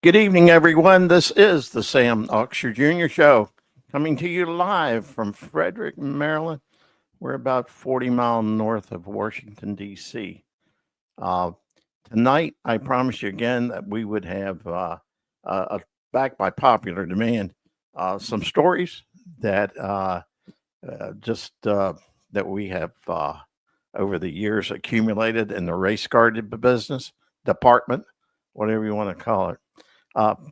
Good evening, everyone. This is the Sam Oxer Jr. Show, coming to you live from Frederick, Maryland. We're about 40 miles north of Washington, D.C. Uh, Tonight, I promised you again that we would have, back by popular demand, some stories that just that we have over the years accumulated in the race car business department, whatever you want to call it.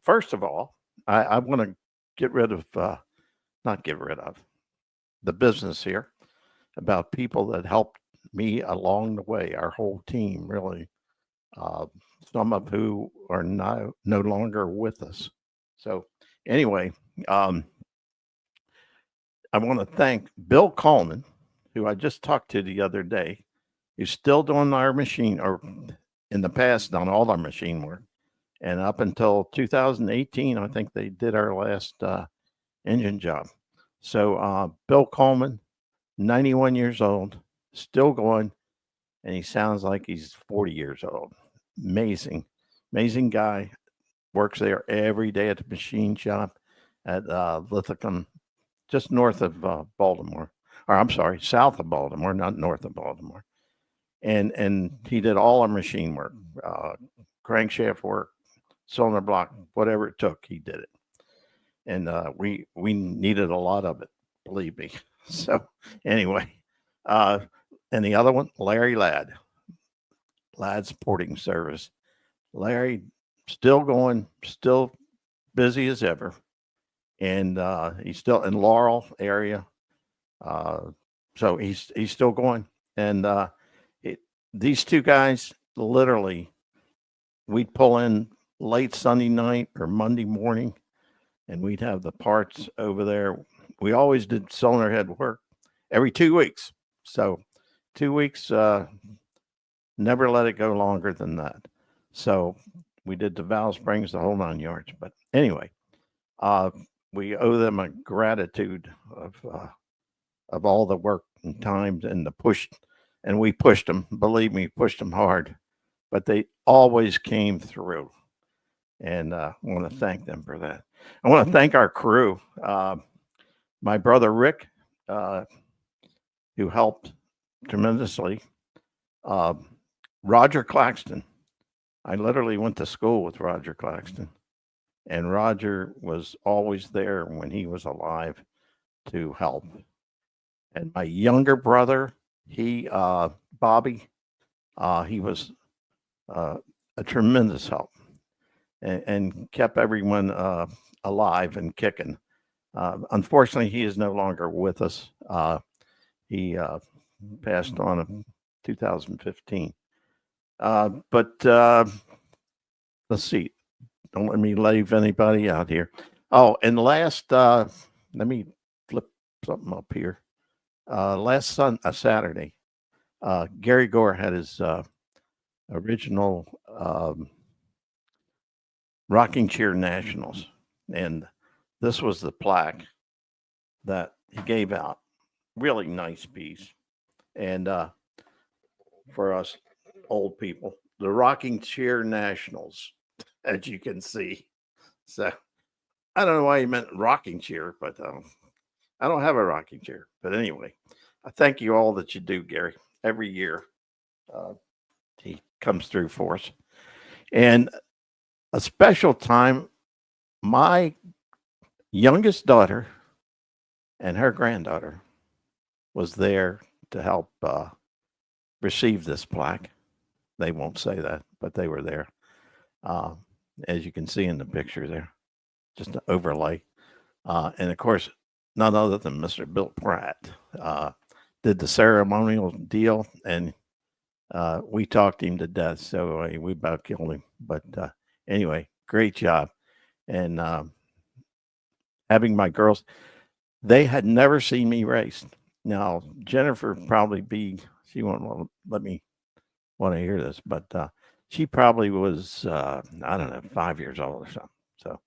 First of all, I want to get rid of, not get rid of, the business here about people that helped me along the way, our whole team, really. Uh, some of who are no longer with us. So, anyway, um, I want to thank Bill Coleman, who I just talked to the other day. He's still doing our machine, or in the past, done all our machine work. And up until 2018, I think they did our last engine job. So Bill Coleman, 91 years old, still going, and he sounds like he's 40 years old. Amazing, amazing guy. Works there every day at the machine shop at Lithicum, just north of Baltimore. Or I'm sorry, south of Baltimore, not north of Baltimore. And he did all our machine work, crankshaft work, cylinder block, whatever it took, he did it. And we needed a lot of it, believe me. So anyway, uh, and the other one, Larry Ladd Supporting Service. Larry still going, still busy as ever, and he's still in Laurel area. Uh, so he's still going, and it, these two guys literally, we'd pull in late Sunday night or Monday morning, and we'd have the parts over there. We always did cylinder head work every 2 weeks. So 2 weeks, never let it go longer than that. So we did the valve springs, the whole 9 yards. But anyway, uh, we owe them a gratitude of all the work and times and the push. And we pushed them, believe me, pushed them hard, but they always came through. And I want to thank them for that. I want to thank our crew. My brother Rick, uh, who helped tremendously. Uh, Roger Claxton. I literally went to school with Roger Claxton, and Roger was always there when he was alive to help. And my younger brother, Bobby, he was uh, a tremendous help and kept everyone alive and kicking. Unfortunately, he is no longer with us. He passed on in 2015. But let's see. Don't let me leave anybody out here. Oh, and let me flip something up here. Saturday, Gary Gore had his original Rocking Chair Nationals, and this was the plaque that he gave out. Really nice piece, and for us old people, the Rocking Chair Nationals, as you can see. So I don't know why he meant rocking chair, but I don't have a rocking chair. But anyway, I thank you all that you do, Gary. Every year, uh, he comes through for us. And a special time, my youngest daughter and her granddaughter was there to help receive this plaque. They won't say that, but they were there. Uh, as you can see in the picture there, just an overlay. And of course, none other than Mr. Bill Pratt did the ceremonial deal, and we talked him to death. So we about killed him. But anyway, great job. And having my girls, they had never seen me race. Now, Jennifer probably she won't let me want to hear this, but she probably was, I don't know, 5 years old or something. So,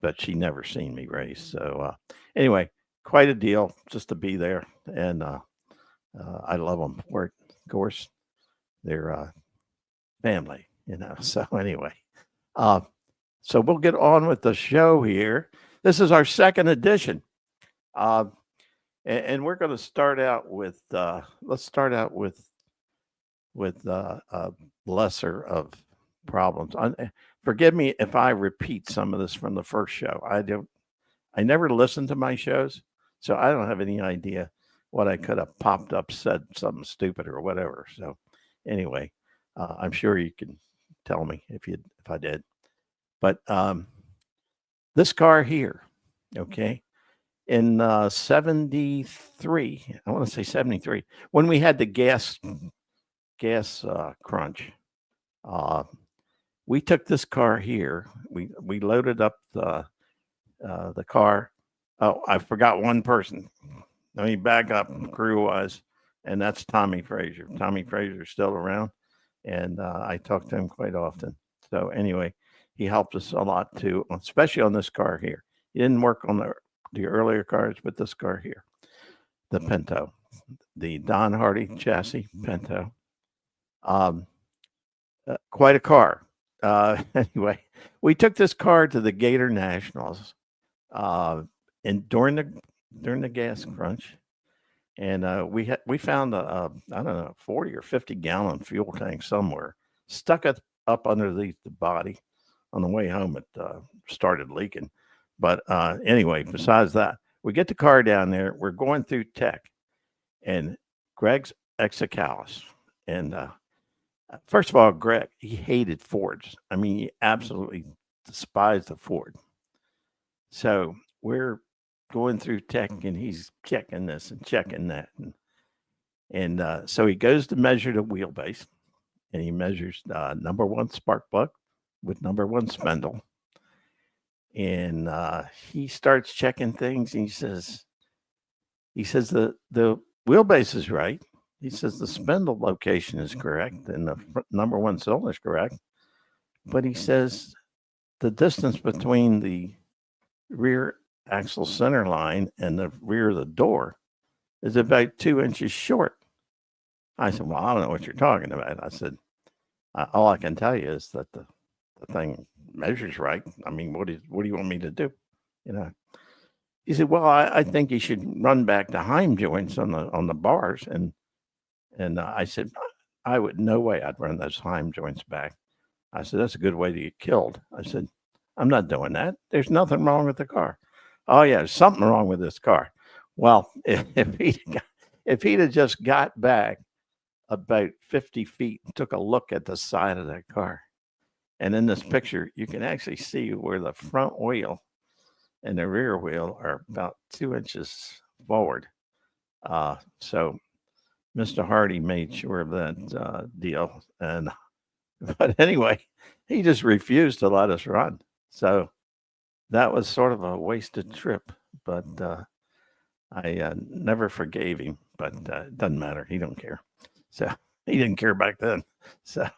but she never seen me race. So, anyway, quite a deal just to be there. And I love them for it. Of course, they're family. So, anyway, So we'll get on with the show here. This is our second edition. And we're going to start out with, let's start out with lesser of problems. Forgive me if I repeat some of this from the first show. I never listened to my shows, so I don't have any idea what I could have popped up, said something stupid or whatever. So anyway, I'm sure you can tell me if I did. But this car here, okay, in 73, I want to say 73, when we had the gas crunch, we took this car here. We loaded up the car. Oh, I forgot one person. Let me back up crew-wise, and that's Tommy Frazier. Tommy Frazier's still around, and I talk to him quite often. So anyway, he helped us a lot too, especially on this car here. He didn't work on the earlier cars, but this car here, the Pinto, the Don Hardy chassis Pinto. Quite a car. Anyway, we took this car to the Gator Nationals, and during the gas crunch, and we found a I don't know 40 or 50-gallon fuel tank somewhere, stuck it up underneath the body. On the way home, it started leaking. But anyway, besides that, we get the car down there. We're going through tech, and Greg's Exicalis. And first of all, Greg, he hated Fords. I mean, he absolutely despised the Ford. So we're going through tech, and he's checking this and checking that. And so he goes to measure the wheelbase, and he measures number one spark plug with number one spindle. And he starts checking things. And he says the wheelbase is right. He says the spindle location is correct and the number one cylinder is correct. But he says the distance between the rear axle center line and the rear of the door is about 2 inches short. I said, well, I don't know what you're talking about. I said, all I can tell you is that the thing measures right. I mean, what do you want me to do? You know, he said, well, I think you should run back the Heim joints on the bars. And I said, I would no way I'd run those Heim joints back. I said, that's a good way to get killed. I said, I'm not doing that. There's nothing wrong with the car. Oh yeah, there's something wrong with this car. Well, if he'd have just got back about 50 feet and took a look at the side of that car, and in this picture, you can actually see where the front wheel and the rear wheel are about 2 inches forward. So Mr. Hardy made sure of that deal. But anyway, he just refused to let us run. So that was sort of a wasted trip. But I never forgave him. But it doesn't matter. He don't care. So he didn't care back then. So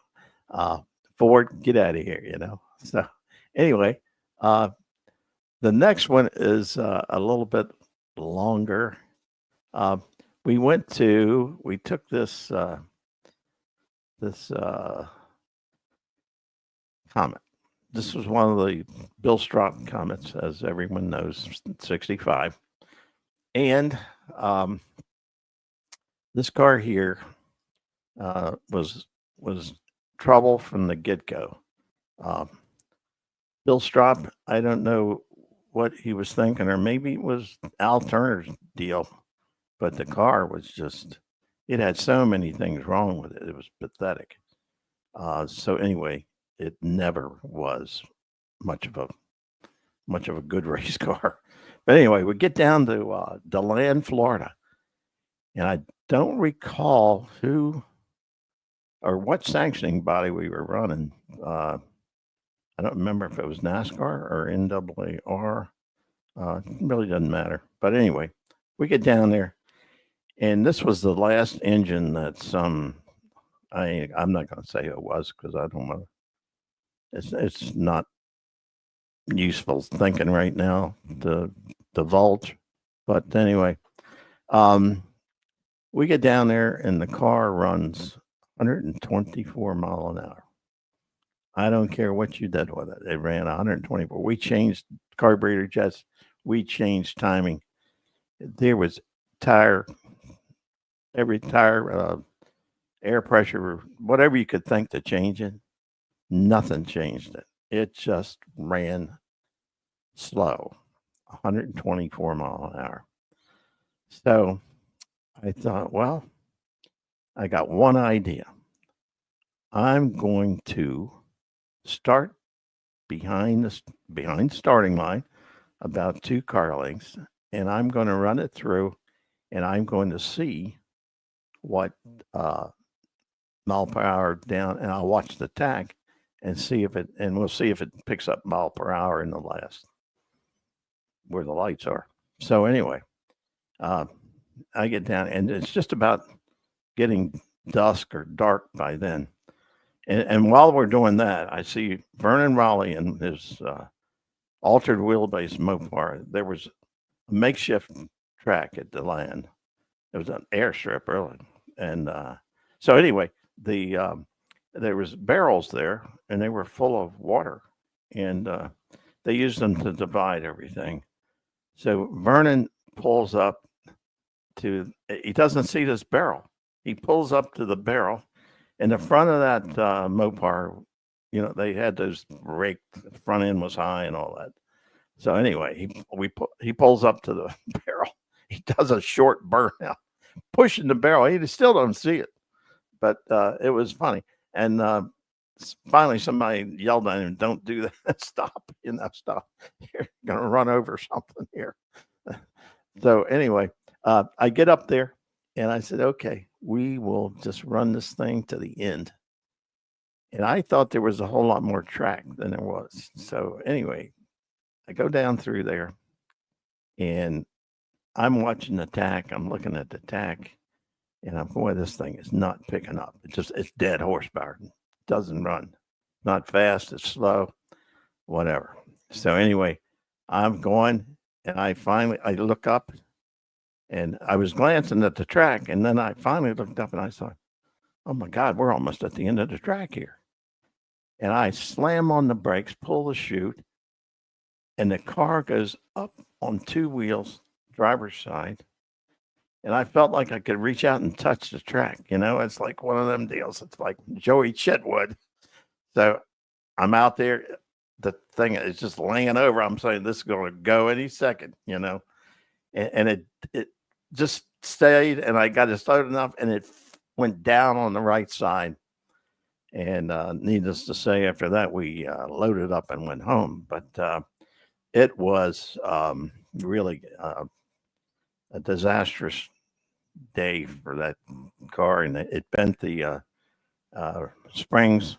Ford, get out of here, you know. So anyway, the next one is a little bit longer. We took this Comet. This was one of the Bill Strop Comets, as everyone knows, 65. And this car here was trouble from the get-go. Bill Strop, I don't know what he was thinking, or maybe it was Al Turner's deal, but the car was just, it had so many things wrong with it. It was pathetic. So anyway, it never was much of a good race car. But anyway, we get down to DeLand, Florida, and I don't recall who or what sanctioning body we were running. I don't remember if it was NASCAR or NAAR. It really doesn't matter. But anyway, we get down there, and this was the last engine that I'm not going to say who it was because I don't want to. It's not useful thinking right now to divulge. But anyway, we get down there, and the car runs 124 miles an hour. I don't care what you did with it. It ran 124. We changed carburetor jets. We changed timing. There was tire, every tire, air pressure, whatever you could think to change it. Nothing changed it. It just ran slow, 124 mile an hour. So I thought, well, I got one idea. I'm going to start behind starting line, about 2 car lengths, and I'm going to run it through, and I'm going to see what mile per hour down, and I'll watch the tach and see if it, and we'll see if it picks up mile per hour in the last where the lights are. So anyway, I get down, and it's just about getting dusk or dark by then. And while we're doing that, I see Vernon Raleigh and his altered wheelbase Mopar. There was a makeshift track at the land. It was an airstrip, really. And so anyway, there was barrels there, and they were full of water, and they used them to divide everything. So Vernon pulls up to. He doesn't see this barrel. He pulls up to the barrel. In the front of that Mopar, they had those raked. The front end was high and all that. So anyway, he pulls up to the barrel. He does a short burnout, pushing the barrel. He still don't see it, but it was funny. And finally, somebody yelled at him, "Don't do that! Stop! Stop! You're gonna run over something here." So anyway, I get up there. And I said, okay, we will just run this thing to the end. And I thought there was a whole lot more track than there was. So anyway, I go down through there and I'm watching the tach. I'm looking at the tach and I'm boy, this thing is not picking up. It's dead horsepower. It doesn't run. Not fast, it's slow, whatever. So anyway, I'm going and I look up. And I was glancing at the track, and then I finally looked up and I thought, oh my God, we're almost at the end of the track here. And I slam on the brakes, pull the chute, and the car goes up on 2 wheels, driver's side. And I felt like I could reach out and touch the track. It's like one of them deals. It's like Joey Chitwood. So I'm out there. The thing is just laying over. I'm saying this is going to go any second, and it just stayed, and I got it started enough, and it went down on the right side. And needless to say, after that, we loaded up and went home. But it was really a disastrous day for that car, and it bent the springs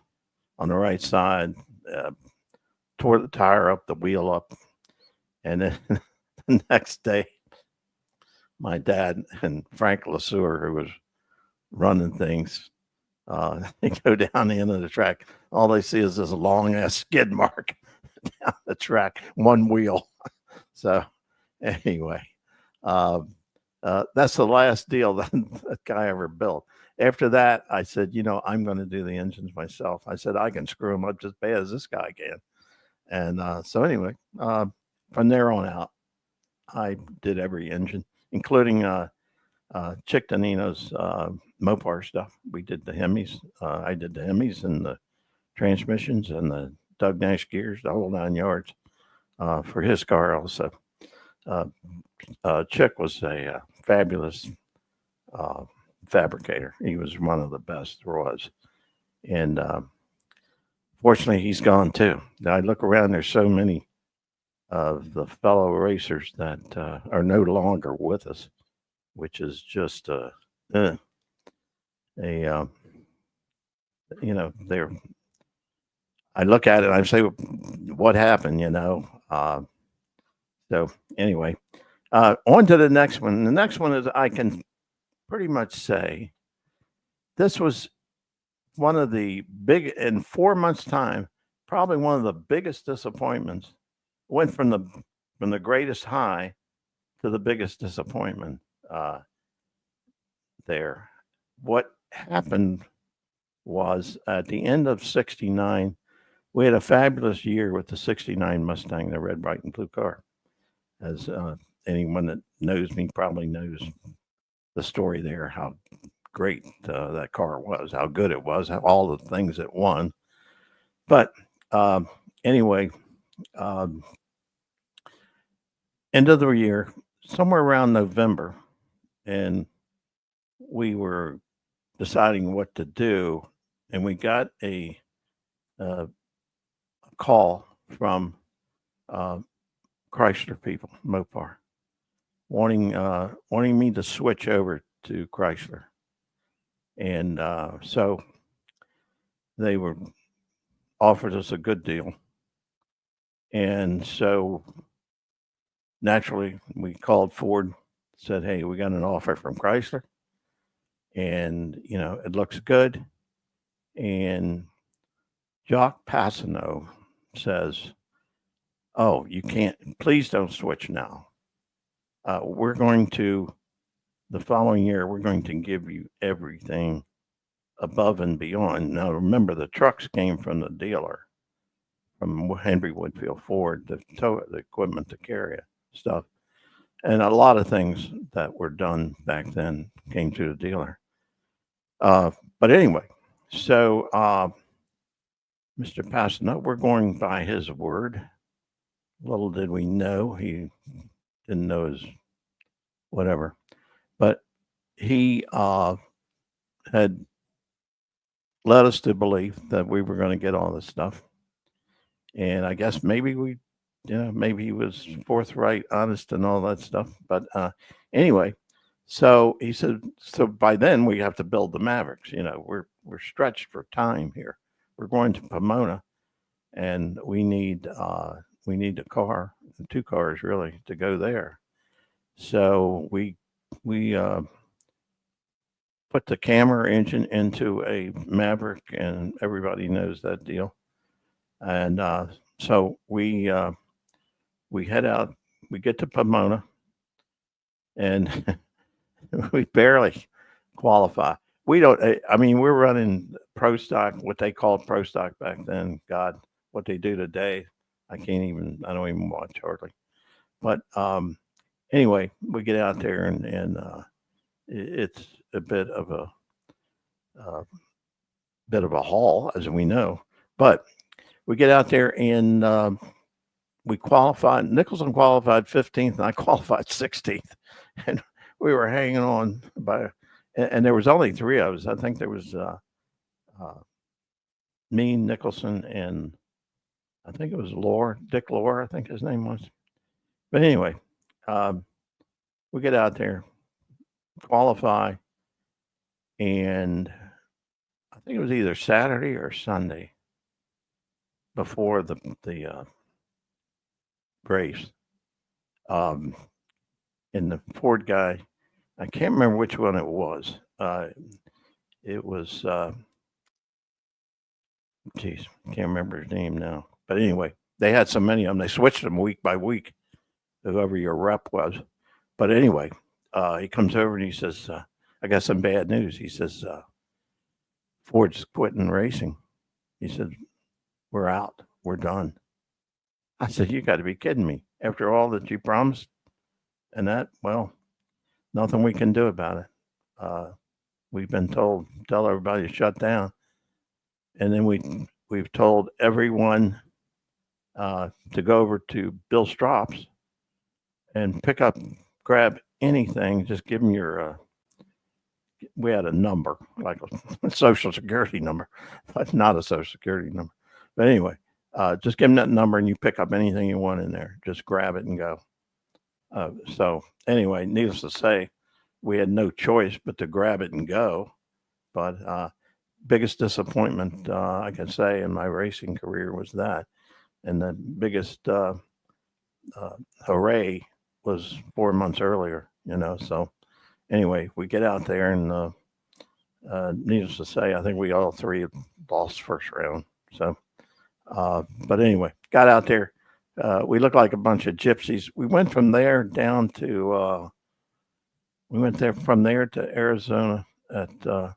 on the right side, tore the tire up, the wheel up, and then the next day, my dad and Frank LeSueur, who was running things, they go down the end of the track. All they see is this long ass skid mark down the track, one wheel. So anyway, that's the last deal that guy ever built. After that, I said, I'm going to do the engines myself. I said, I can screw them up just as bad as this guy can. And so anyway, from there on out, I did every engine, including Chick Danino's Mopar stuff. We did the Hemis. I did the Hemis and the transmissions and the Doug Nash gears, the whole 9 yards for his car also. Chick was a fabulous fabricator. He was one of the best there was. And fortunately, he's gone too. I look around, there's so many of the fellow racers that are no longer with us, which is just they're, I look at it and I say, what happened, so anyway, on to the next one. The next one is, I can pretty much say this was one of the big, in 4 months time, probably one of the biggest disappointments. Went from the greatest high to the biggest disappointment there. What happened was at the end of '69, We had a fabulous year with the '69 Mustang, the red, white, and blue car. As anyone that knows me probably knows the story there, how great that car was, how good it was, how all the things it won. But anyway, um, end of the year, somewhere around November, and we were deciding what to do, and we got a call from uh, Chrysler people, Mopar, wanting me to switch over to Chrysler, and so they were offered us a good deal, and so naturally we called Ford, said, "Hey, we got an offer from Chrysler, and it looks good." And Jacques Passano says, "Oh, you can't. Please don't switch now. We're going to the following year. We're going to give you everything above and beyond." Now, remember, the trucks came from the dealer, from Henry Woodfield Ford, the equipment to carry it, stuff, and a lot of things that were done back then came through the dealer. But anyway, so Mr. Passano, we're going by his word. Little did we know he didn't know his whatever, but he had led us to believe that we were going to get all this stuff. And I guess maybe maybe he was forthright, honest, and all that stuff. But anyway, so he said, so by then we have to build the Mavericks. We're stretched for time here. We're going to Pomona, and we need a car, 2 cars really, to go there. So we put the Camry engine into a Maverick, and everybody knows that deal. And so we head out. We get to Pomona, and we barely qualify. We don't. I mean, we're running pro stock, what they called pro stock back then. God, what they do today, I can't even. I don't even watch hardly. But anyway, we get out there, and it's a bit of a haul, as we know. But we get out there, and we qualified. Nicholson qualified 15th, and I qualified 16th, and we were hanging on by. And there was only 3 of us. I think there was me, Nicholson, and I think it was Dick Lohr, I think his name was. But anyway, we get out there, qualify, and I think it was either Saturday or Sunday before the race. And the Ford guy, I can't remember which one it was. It was, geez, can't remember his name now. But anyway, they had so many of them, they switched them week by week, whoever your rep was. But anyway, he comes over and he says, I got some bad news. He says, Ford's quitting racing. He said, we're out. We're done. I said, you got to be kidding me. After all that you promised and that, well, nothing we can do about it. We've been told, tell everybody to shut down. And then we've told everyone to go over to Bill Stropp's and grab anything. Just give them your, we had a number, like a social security number, but not a social security number. But anyway, just give them that number and you pick up anything you want in there. Just grab it and go. So anyway, needless to say, we had no choice but to grab it and go. But biggest disappointment I can say in my racing career was that. And the biggest hooray was 4 months earlier, So anyway, we get out there and needless to say, I think we all 3 lost first round. So, but anyway, got out there. We looked like a bunch of gypsies. We went from there down to, from there to Arizona at the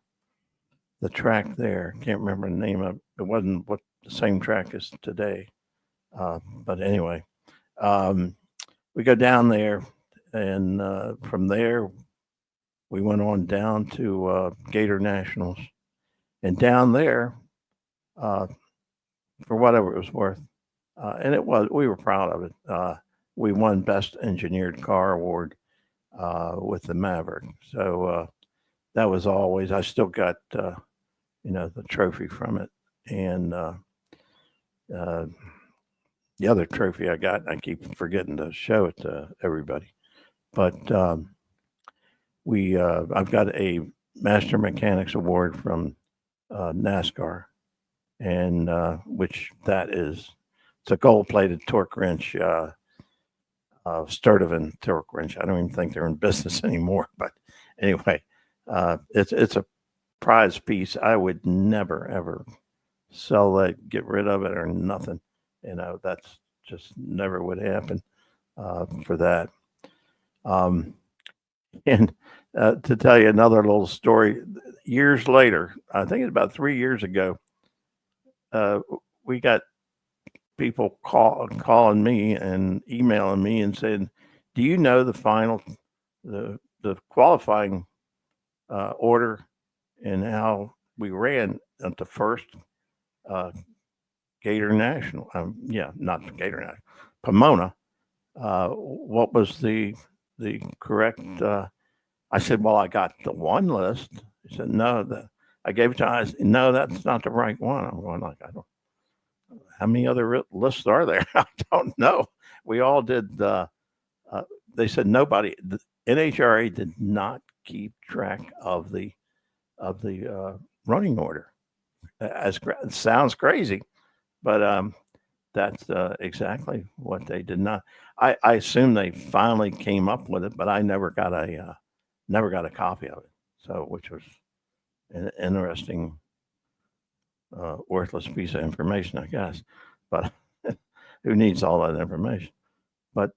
track there. Can't remember the name of it. It wasn't what the same track as today. But anyway, we go down there, and from there we went on down to Gator Nationals, and down there, uh, for whatever it was worth, and we were proud of it. We won Best Engineered Car Award with the Maverick, so that was always. I still got the trophy from it, and uh, the other trophy I got. I keep forgetting to show it to everybody, but I've got a Master Mechanics Award from NASCAR, and which that is, it's a gold-plated torque wrench, Sturtevant torque wrench. I don't even think they're in business anymore, but anyway, it's a prize piece. I would never ever sell that, get rid of it, or nothing. That's just never would happen for that. And to tell you another little story, years later, I think it's about 3 years ago, we got people calling me and emailing me and saying, "Do you know the qualifying order and how we ran at the first Gator National? Not the Gator National, Pomona. What was the correct?" I said, "Well, I got the one list." He said, "No, I gave it to I said, no, that's not the right one." I'm going like, I don't. How many other lists are there? I don't know. We all did. They said nobody. The NHRA did not keep track of the running order. It sounds crazy, but that's exactly what they did not. I assume they finally came up with it, but I never got a copy of it. So, which was an interesting, worthless piece of information, I guess. But who needs all that information? But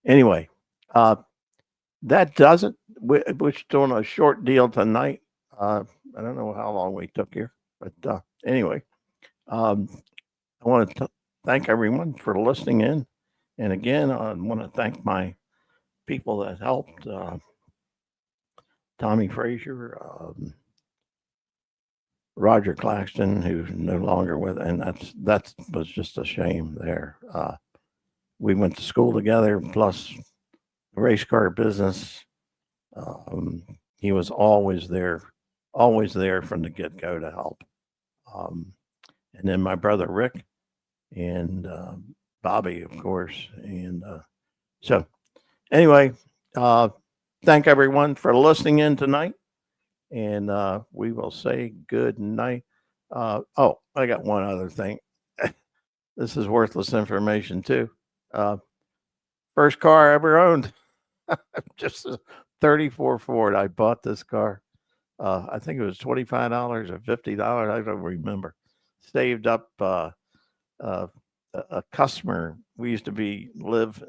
anyway, that does it. We're doing a short deal tonight. I don't know how long we took here, but anyway, I want to thank everyone for listening in. And again, I want to thank my people that helped. Tommy Frazier, Roger Claxton, who's no longer with, and that was just a shame there. We went to school together, plus the race car business. He was always there from the get go to help. And then my brother Rick and Bobby, of course. And so, anyway, thank everyone for listening in tonight, and we will say good night. Oh, I got one other thing. This is worthless information too. First car I ever owned, just a 34 Ford. I bought this car. I think it was $25 or $50. I don't remember. Saved up a customer. We used to live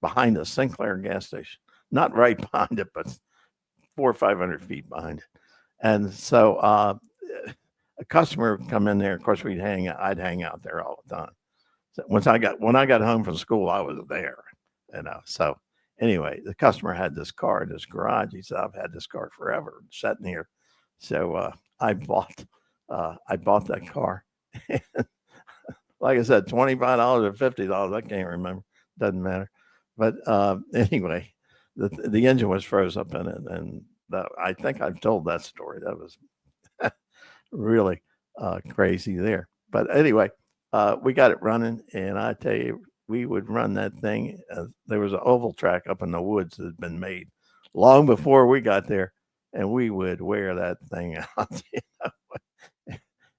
behind the Sinclair gas station, not right behind it, but 400 or 500 feet behind it. And so a customer would come in there. Of course, I'd hang out there all the time. So when I got home from school, I was there. So anyway, the customer had this car in his garage. He said, "I've had this car forever, sitting here." So I bought that car. Like I said, $25 or $50. I can't remember. Doesn't matter. But anyway, the engine was froze up in it, and I think I've told that story. That was really crazy there. But anyway, we got it running, and I tell you, we would run that thing. There was an oval track up in the woods that had been made long before we got there, and we would wear that thing out.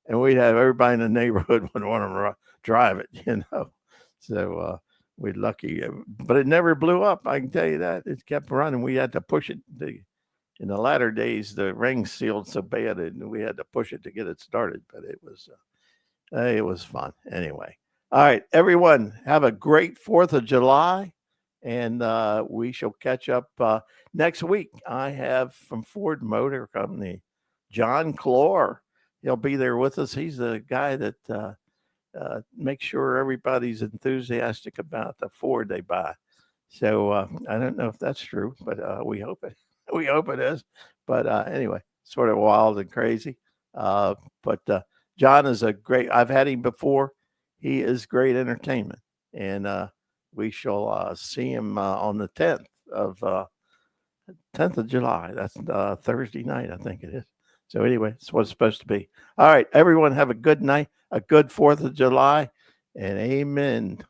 And we'd have everybody in the neighborhood would want to drive it. So we're lucky, but it never blew up. I can tell you that. It kept running. We had to push it. In the latter days, the ring sealed so bad, and we had to push it to get it started. But it was fun anyway. All right, everyone, have a great 4th of July, and we shall catch up next week. I have from Ford Motor Company, John Clore. he'll be there with us. He's the guy that makes sure everybody's enthusiastic about the Ford they buy. So I don't know if that's true, but we hope it. We hope it is. But anyway, sort of wild and crazy. But John is a great. I've had him before. He is great entertainment, and we shall see him on the 10th of July. That's Thursday night, I think it is. So anyway, it's what it's supposed to be. All right, everyone, have a good night, a good 4th of July, and amen.